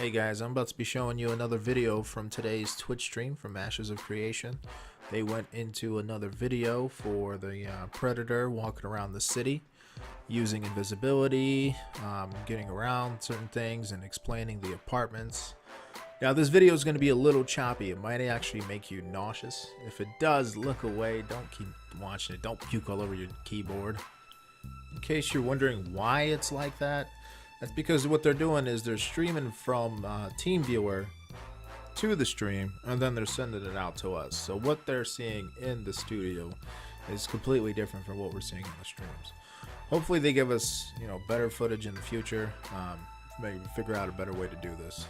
Hey guys, I'm about to be showing you another video from today's Twitch stream from Ashes of Creation. They went into another video for the Predator walking around the city using invisibility, getting around certain things and explaining the apartments. Now this video is going to be a little choppy. It might actually make you nauseous. If it does, look away. Don't keep watching it. Don't puke all over your keyboard. In case you're wondering why it's like that, that's because what they're doing is they're streaming from TeamViewer to the stream, and then they're sending it out to us. So what they're seeing in the studio is completely different from what we're seeing in the streams. Hopefully they give us, better footage in the future. Maybe figure out a better way to do this.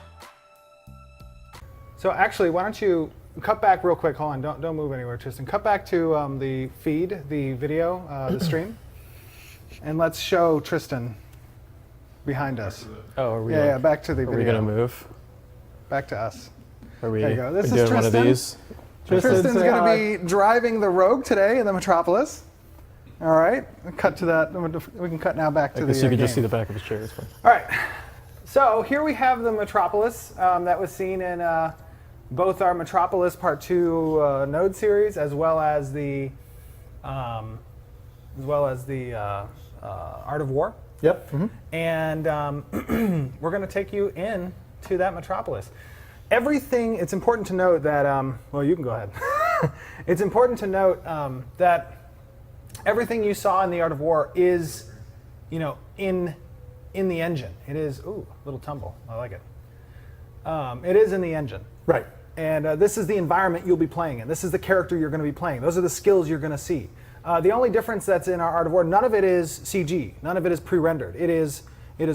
So actually, why don't you cut back real quick? Hold on, don't move anywhere, Tristan. Cut back to the feed, the video, the stream, and let's show Tristan behind us. Oh, are we? Yeah, back to the Are video. we gonna move? Back to us. Are we? There you go. This we is doing Tristan. One of these? Tristan's going to be driving the Rogue today in the Metropolis. All right, cut to that. We can cut now back to the I guess you could just see game. the back of his chair. It's fine. All right. So here we have the Metropolis that was seen in both our Metropolis Part 2 node series, as well as the Art of War. Yep. And we're going to take you in to that Metropolis. Everything, it's important to note that, well, you can go ahead. It's important to note that everything you saw in the Art of War is, in the engine. It is, ooh, little tumble, I like it. It is in the engine. Right. And this is the environment you'll be playing in. This is the character you're going to be playing. Those are the skills you're going to see. The only difference that's in our Art of War, none of it is CG. None of it is pre-rendered. It is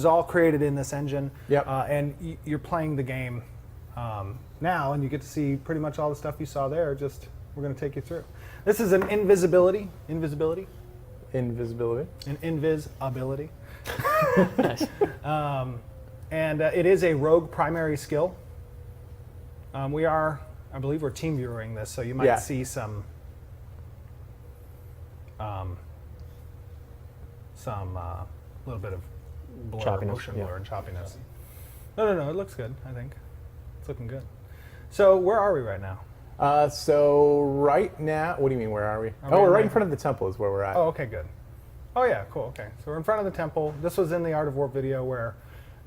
all created in this engine. Yep. And you're playing the game now, and you get to see pretty much all the stuff you saw there. We're going to take you through. This is an invisibility. Invisibility. An invisibility. Nice. And it is a rogue primary skill. I believe we're team viewing this, so you might see some little bit of blur, Choppiness, motion yeah. blur and choppiness. No, it looks good, I think. It's looking good. So where are we right now? So right now, what do you mean? Where are we? We're right in front of the temple. Is where we're at. Oh, okay, good. Oh yeah, cool, okay. So we're in front of the temple. This was in the Art of War video where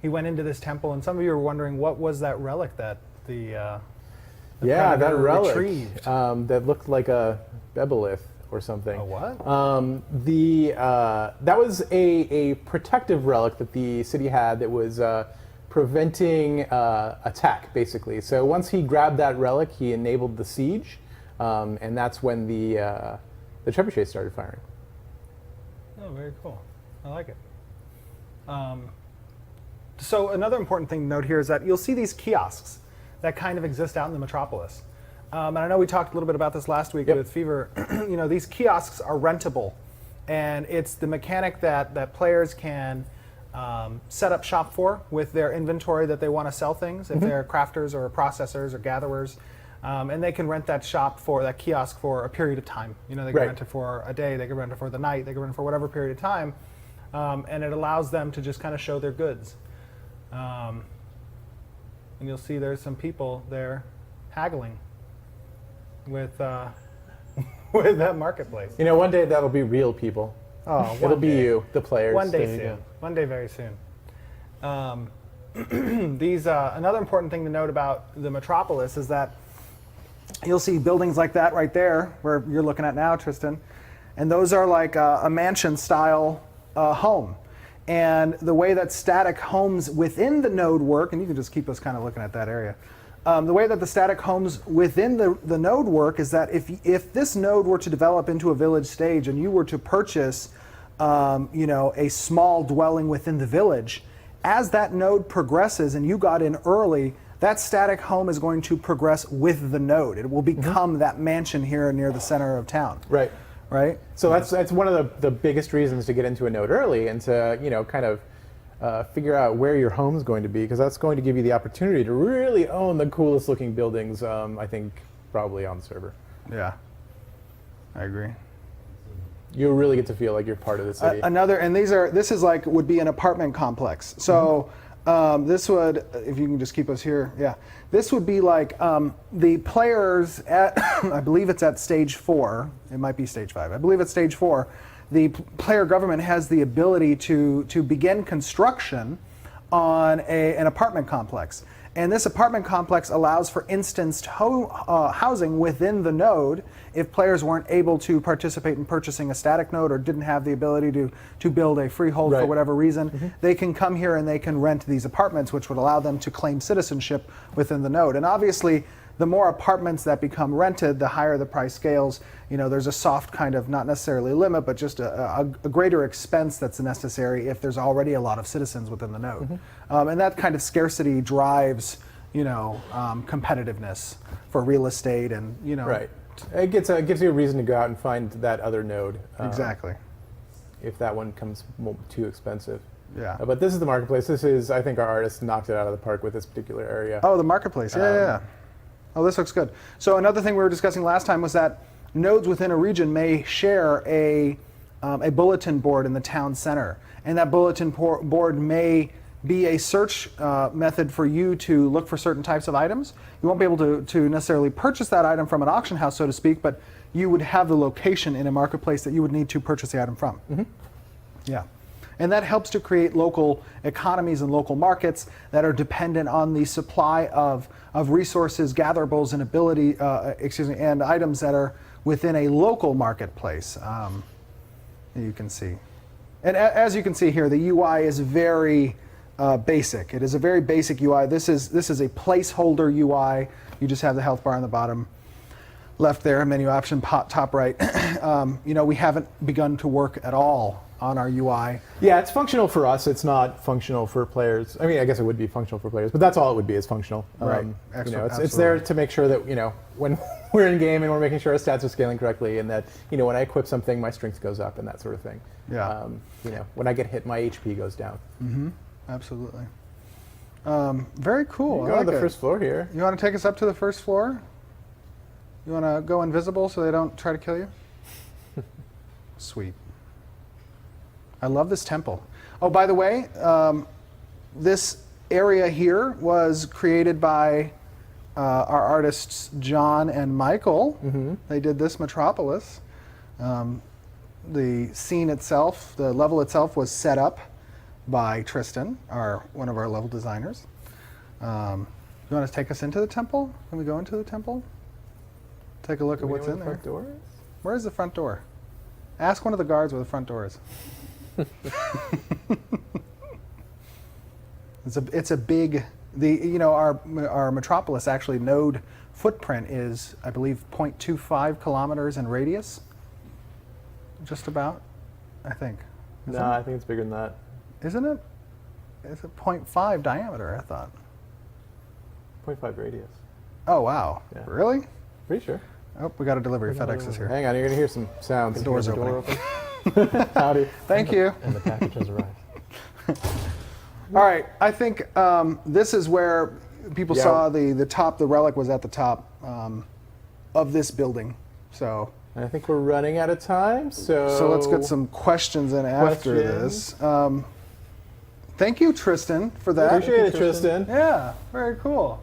he went into this temple, and some of you were wondering what was that relic that the yeah, that Predator relic retrieved. that looked like a Bebelith or something. A what? That was a protective relic that the city had that was preventing attack, basically. So once he grabbed that relic, he enabled the siege, and that's when the trebuchets started firing. Oh, very cool. I like it. So another important thing to note here is that you'll see these kiosks that kind of exist out in the Metropolis. And I know we talked a little bit about this last week with Fever. These kiosks are rentable, and it's the mechanic that players can set up shop for with their inventory that they want to sell things, if they're crafters or processors or gatherers. And they can rent that kiosk for a period of time. They can rent it for a day, they can rent it for the night, they can rent it for whatever period of time. And it allows them to just kind of show their goods. And you'll see there's some people there haggling with with that marketplace. One day that'll be real people. Oh, It'll be you, the players. One day There you soon. go. One day very soon. Another important thing to note about the Metropolis is that you'll see buildings like that right there, where you're looking at now, Tristan, and those are like a mansion-style home. And the way that static homes within the node work, and you can just keep us kind of looking at that area, the way that the static homes within the node work is that if this node were to develop into a village stage and you were to purchase a small dwelling within the village, as that node progresses and you got in early, that static home is going to progress with the node. It will become that mansion here near the center of town. Right. Right? So that's one of the biggest reasons to get into a node early and to kind of figure out where your home's going to be, because that's going to give you the opportunity to really own the coolest looking buildings, I think, probably on the server. Yeah, I agree. You really get to feel like you're part of the city. This is like would be an apartment complex. So This would, if you can just keep us here, yeah. This would be like the players at, I believe it's at stage 4. It might be stage 5. I believe it's stage 4. The player government has the ability to begin construction on an apartment complex. And this apartment complex allows for instanced housing within the node if players weren't able to participate in purchasing a static node or didn't have the ability to build a freehold for whatever reason. They can come here and they can rent these apartments, which would allow them to claim citizenship within the node. And obviously, the more apartments that become rented, the higher the price scales. You know, there's a soft kind of, not necessarily limit, but just a greater expense that's necessary if there's already a lot of citizens within the node. And that kind of scarcity drives, you know, competitiveness for real estate and, you know. Right. It gives you a reason to go out and find that other node. Exactly. If that one comes too expensive. Yeah. But this is the marketplace. This is, I think our artist knocked it out of the park with this particular area. Oh, the marketplace. Yeah. Oh, this looks good. So another thing we were discussing last time was that nodes within a region may share a bulletin board in the town center, and that bulletin board may be a search method for you to look for certain types of items. You won't be able to necessarily purchase that item from an auction house, so to speak, but you would have the location in a marketplace that you would need to purchase the item from. Yeah. And that helps to create local economies and local markets that are dependent on the supply of resources, gatherables, and and items that are within a local marketplace. You can see. And as you can see here, the UI is very basic. It is a very basic UI. This is a placeholder UI. You just have the health bar on the bottom left there, menu option, top right. You know, we haven't begun to work at all on our UI. Yeah, it's functional for us. It's not functional for players. I mean, I guess it would be functional for players, but that's all it would be, is functional. Right. You know, it's there to make sure that, you know, when we're in game and we're making sure our stats are scaling correctly, and that, you know, when I equip something, my strength goes up and that sort of thing. Yeah. You know, when I get hit, my HP goes down. Absolutely. Very cool. Go to the first floor here. You want to take us up to the first floor? You want to go invisible so they don't try to kill you? Sweet. I love this temple. Oh, by the way, this area here was created by our artists John and Michael. They did this Metropolis. The scene itself, the level itself, was set up by Tristan, one of our level designers. You want to take us into the temple? Can we go into the temple? Take a look at what's in there. Where's the front door? Ask one of the guards where the front door is. It's a big, you know, our Metropolis actually node footprint is, I believe, 0.25 kilometers in radius. Just about, I think. No, I think it's bigger than that. Isn't it? It's a 0.5 diameter, I thought. 0.5 radius. Oh, wow. Yeah. Really? Pretty sure. Oh, we got a delivery. FedEx is here. Hang on, you're going to hear some sounds. The door's Door opening. Howdy. Thank you. And the package has arrived. All right, I think this is where people saw the top, the relic was at the top of this building. So I think we're running out of time, so let's get some questions in after this. Thank you, Tristan, for that. Appreciate it, Tristan. Yeah, very cool.